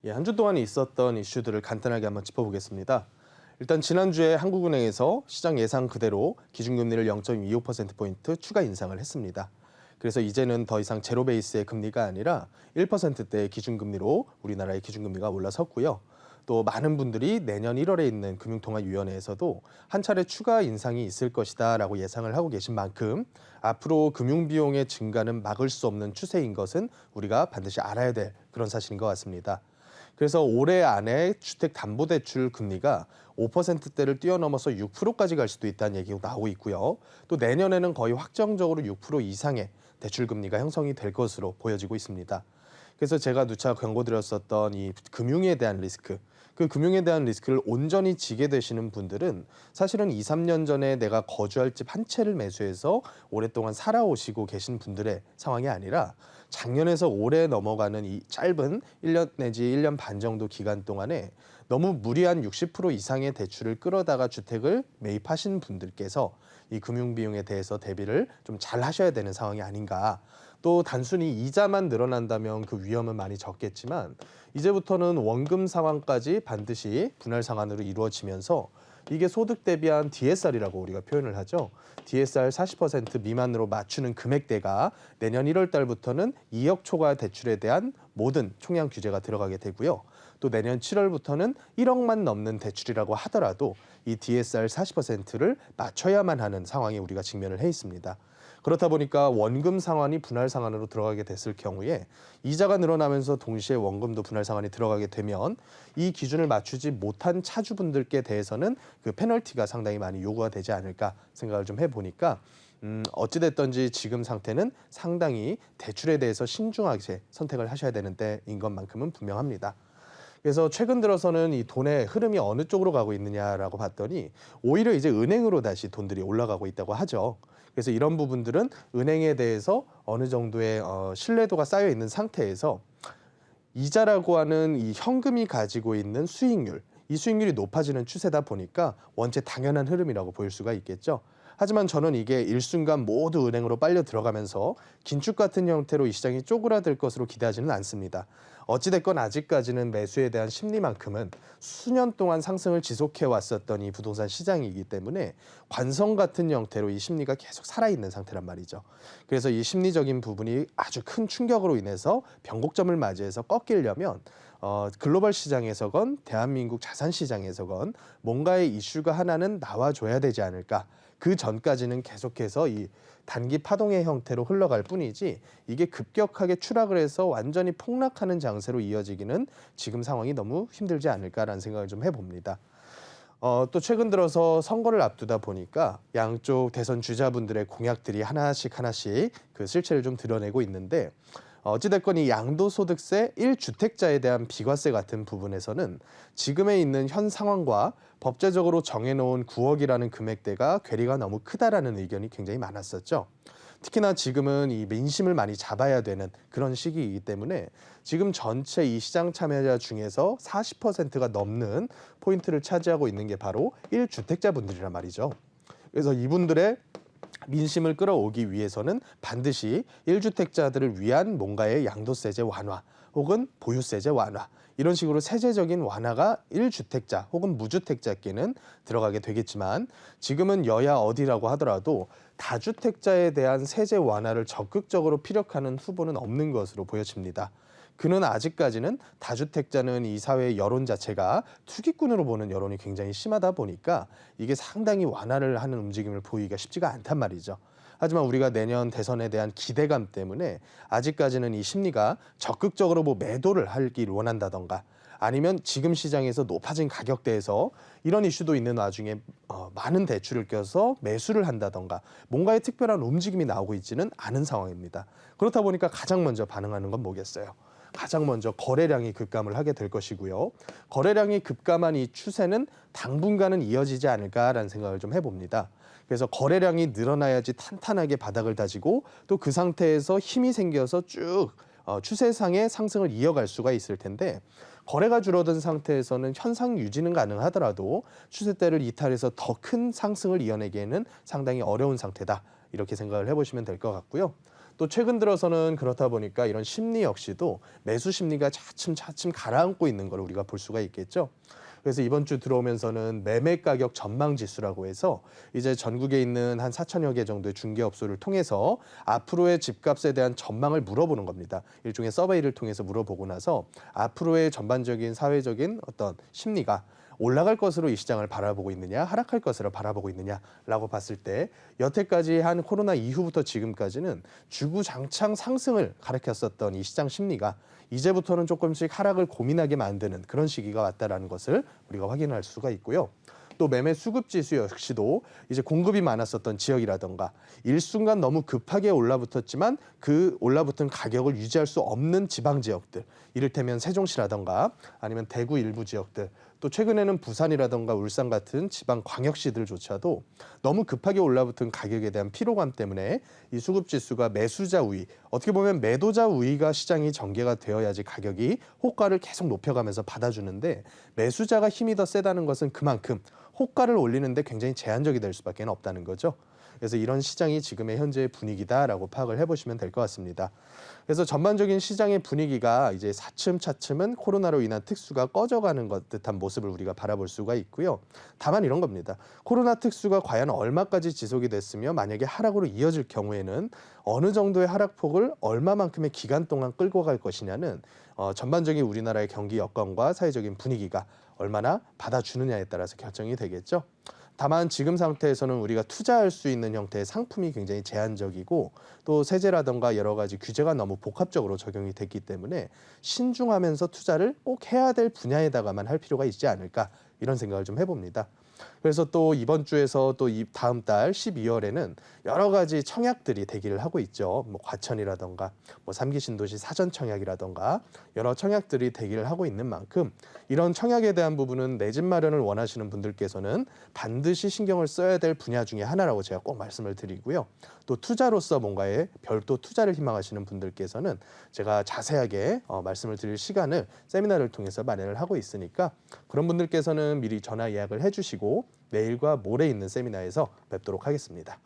예, 한 주 동안 있었던 이슈들을 간단하게 한번 짚어보겠습니다. 일단 지난주에 한국은행에서 시장 예상 그대로 기준금리를 0.25%포인트 추가 인상을 했습니다. 그래서 이제는 더 이상 제로 베이스의 금리가 아니라 1%대의 기준금리로 우리나라의 기준금리가 올라섰고요. 또 많은 분들이 내년 1월에 있는 금융통화위원회에서도 한 차례 추가 인상이 있을 것이다라고 예상을 하고 계신 만큼 앞으로 금융비용의 증가는 막을 수 없는 추세인 것은 우리가 반드시 알아야 될 그런 사실인 것 같습니다. 그래서 올해 안에 주택담보대출 금리가 5%대를 뛰어넘어서 6%까지 갈 수도 있다는 얘기가 나오고 있고요. 또 내년에는 거의 확정적으로 6% 이상의 대출 금리가 형성이 될 것으로 보여지고 있습니다. 그래서 제가 누차 경고드렸었던 이 금융에 대한 리스크, 그 금융에 대한 리스크를 온전히 지게 되시는 분들은 사실은 2, 3년 전에 내가 거주할 집 한 채를 매수해서 오랫동안 살아오시고 계신 분들의 상황이 아니라 작년에서 올해 넘어가는 이 짧은 1년 내지 1년 반 정도 기간 동안에 너무 무리한 60% 이상의 대출을 끌어다가 주택을 매입하신 분들께서 이 금융 비용에 대해서 대비를 좀 잘 하셔야 되는 상황이 아닌가. 또 단순히 이자만 늘어난다면 그 위험은 많이 적겠지만 이제부터는 원금 상환까지 반드시 분할 상환으로 이루어지면서 이게 소득 대비한 DSR이라고 우리가 표현을 하죠. DSR 40% 미만으로 맞추는 금액대가 내년 1월 달부터는 2억 초과 대출에 대한 모든 총량 규제가 들어가게 되고요. 또 내년 7월부터는 1억만 넘는 대출이라고 하더라도 이 DSR 40%를 맞춰야만 하는 상황에 우리가 직면을 해 있습니다. 그렇다 보니까 원금 상환이 분할 상환으로 들어가게 됐을 경우에 이자가 늘어나면서 동시에 원금도 분할 상환이 들어가게 되면 이 기준을 맞추지 못한 차주분들께 대해서는 그 페널티가 상당히 많이 요구가 되지 않을까 생각을 좀 해보니까 어찌됐든지 지금 상태는 상당히 대출에 대해서 신중하게 선택을 하셔야 되는 때인 것만큼은 분명합니다. 그래서 최근 들어서는 이 돈의 흐름이 어느 쪽으로 가고 있느냐라고 봤더니 오히려 이제 은행으로 다시 돈들이 올라가고 있다고 하죠. 그래서 이런 부분들은 은행에 대해서 어느 정도의 신뢰도가 쌓여 있는 상태에서 이자라고 하는 이 현금이 가지고 있는 수익률, 이 수익률이 높아지는 추세다 보니까 원체 당연한 흐름이라고 보일 수가 있겠죠. 하지만 저는 이게 일순간 모두 은행으로 빨려 들어가면서 긴축 같은 형태로 이 시장이 쪼그라들 것으로 기대하지는 않습니다. 어찌됐건 아직까지는 매수에 대한 심리만큼은 수년 동안 상승을 지속해 왔었던 이 부동산 시장이기 때문에 관성 같은 형태로 이 심리가 계속 살아있는 상태란 말이죠. 그래서 이 심리적인 부분이 아주 큰 충격으로 인해서 변곡점을 맞이해서 꺾이려면 글로벌 시장에서건 대한민국 자산 시장에서건 뭔가의 이슈가 하나는 나와줘야 되지 않을까. 그 전까지는 계속해서 이 단기 파동의 형태로 흘러갈 뿐이지 이게 급격하게 추락을 해서 완전히 폭락하는 장세로 이어지기는 지금 상황이 너무 힘들지 않을까라는 생각을 좀 해봅니다. 또 최근 들어서 선거를 앞두다 보니까 양쪽 대선 주자분들의 공약들이 하나씩 그 실체를 좀 드러내고 있는데 어찌됐건 이 양도소득세 1주택자에 대한 비과세 같은 부분에서는 지금에 있는 현 상황과 법제적으로 정해놓은 9억이라는 금액대가 괴리가 너무 크다라는 의견이 굉장히 많았었죠. 특히나 지금은 이 민심을 많이 잡아야 되는 그런 시기이기 때문에 지금 전체 이 시장 참여자 중에서 40%가 넘는 포인트를 차지하고 있는 게 바로 1주택자분들이란 말이죠. 그래서 이분들의 민심을 끌어오기 위해서는 반드시 1주택자들을 위한 뭔가의 양도세제 완화 혹은 보유세제 완화 이런 식으로 세제적인 완화가 1주택자 혹은 무주택자께는 들어가게 되겠지만 지금은 여야 어디라고 하더라도 다주택자에 대한 세제 완화를 적극적으로 피력하는 후보는 없는 것으로 보여집니다. 그는 아직까지는 다주택자는 이 사회의 여론 자체가 투기꾼으로 보는 여론이 굉장히 심하다 보니까 이게 상당히 완화를 하는 움직임을 보이기가 쉽지가 않단 말이죠. 하지만 우리가 내년 대선에 대한 기대감 때문에 아직까지는 이 심리가 적극적으로 뭐 매도를 하길 원한다던가 아니면 지금 시장에서 높아진 가격대에서 이런 이슈도 있는 와중에 많은 대출을 껴서 매수를 한다던가 뭔가의 특별한 움직임이 나오고 있지는 않은 상황입니다. 그렇다 보니까 가장 먼저 반응하는 건 뭐겠어요? 가장 먼저 거래량이 급감을 하게 될 것이고요. 거래량이 급감한 이 추세는 당분간은 이어지지 않을까라는 생각을 좀 해봅니다. 그래서 거래량이 늘어나야지 탄탄하게 바닥을 다지고 또 그 상태에서 힘이 생겨서 쭉 추세상의 상승을 이어갈 수가 있을 텐데 거래가 줄어든 상태에서는 현상 유지는 가능하더라도 추세대를 이탈해서 더 큰 상승을 이어내기에는 상당히 어려운 상태다. 이렇게 생각을 해보시면 될 것 같고요. 또 최근 들어서는 그렇다 보니까 이런 심리 역시도 매수 심리가 차츰 가라앉고 있는 걸 우리가 볼 수가 있겠죠. 그래서 이번 주 들어오면서는 매매 가격 전망 지수라고 해서 이제 전국에 있는 한 4천여 개 정도의 중개업소를 통해서 앞으로의 집값에 대한 전망을 물어보는 겁니다. 일종의 서베이를 통해서 물어보고 나서 앞으로의 전반적인 사회적인 어떤 심리가 올라갈 것으로 이 시장을 바라보고 있느냐, 하락할 것으로 바라보고 있느냐라고 봤을 때 여태까지 한 코로나 이후부터 지금까지는 주구장창 상승을 가리켰었던 이 시장 심리가 이제부터는 조금씩 하락을 고민하게 만드는 그런 시기가 왔다라는 것을 우리가 확인할 수가 있고요. 또 매매 수급 지수 역시도 이제 공급이 많았었던 지역이라던가 일순간 너무 급하게 올라붙었지만 그 올라붙은 가격을 유지할 수 없는 지방 지역들, 이를테면 세종시라던가 아니면 대구 일부 지역들, 또 최근에는 부산이라던가 울산 같은 지방 광역시들조차도 너무 급하게 올라붙은 가격에 대한 피로감 때문에 이 수급 지수가 매수자 우위, 어떻게 보면 매도자 우위가 시장이 전개가 되어야지 가격이 호가를 계속 높여가면서 받아주는데, 매수자가 힘이 더 세다는 것은 그만큼 호가를 올리는데 굉장히 제한적이 될 수밖에 없다는 거죠. 그래서 이런 시장이 지금의 현재의 분위기다라고 파악을 해보시면 될 것 같습니다. 그래서 전반적인 시장의 분위기가 이제 차츰은 코로나로 인한 특수가 꺼져가는 것 듯한 모습을 우리가 바라볼 수가 있고요. 다만 이런 겁니다. 코로나 특수가 과연 얼마까지 지속이 됐으며 만약에 하락으로 이어질 경우에는 어느 정도의 하락폭을 얼마만큼의 기간 동안 끌고 갈 것이냐는 전반적인 우리나라의 경기 여건과 사회적인 분위기가 얼마나 받아주느냐에 따라서 결정이 되겠죠. 다만 지금 상태에서는 우리가 투자할 수 있는 형태의 상품이 굉장히 제한적이고 또 세제라던가 여러 가지 규제가 너무 복합적으로 적용이 됐기 때문에 신중하면서 투자를 꼭 해야 될 분야에다가만 할 필요가 있지 않을까, 이런 생각을 좀 해봅니다. 그래서 또 이번 주에서 또 이 다음 달 12월에는 여러 가지 청약들이 대기를 하고 있죠. 뭐 과천이라던가 뭐 3기 신도시 사전 청약이라던가 여러 청약들이 대기를 하고 있는 만큼 이런 청약에 대한 부분은 내 집 마련을 원하시는 분들께서는 반드시 신경을 써야 될 분야 중에 하나라고 제가 꼭 말씀을 드리고요. 또 투자로서 뭔가에 별도 투자를 희망하시는 분들께서는 제가 자세하게 말씀을 드릴 시간을 세미나를 통해서 마련을 하고 있으니까 그런 분들께서는 미리 전화 예약을 해주시고 내일과 모레 있는 세미나에서 뵙도록 하겠습니다.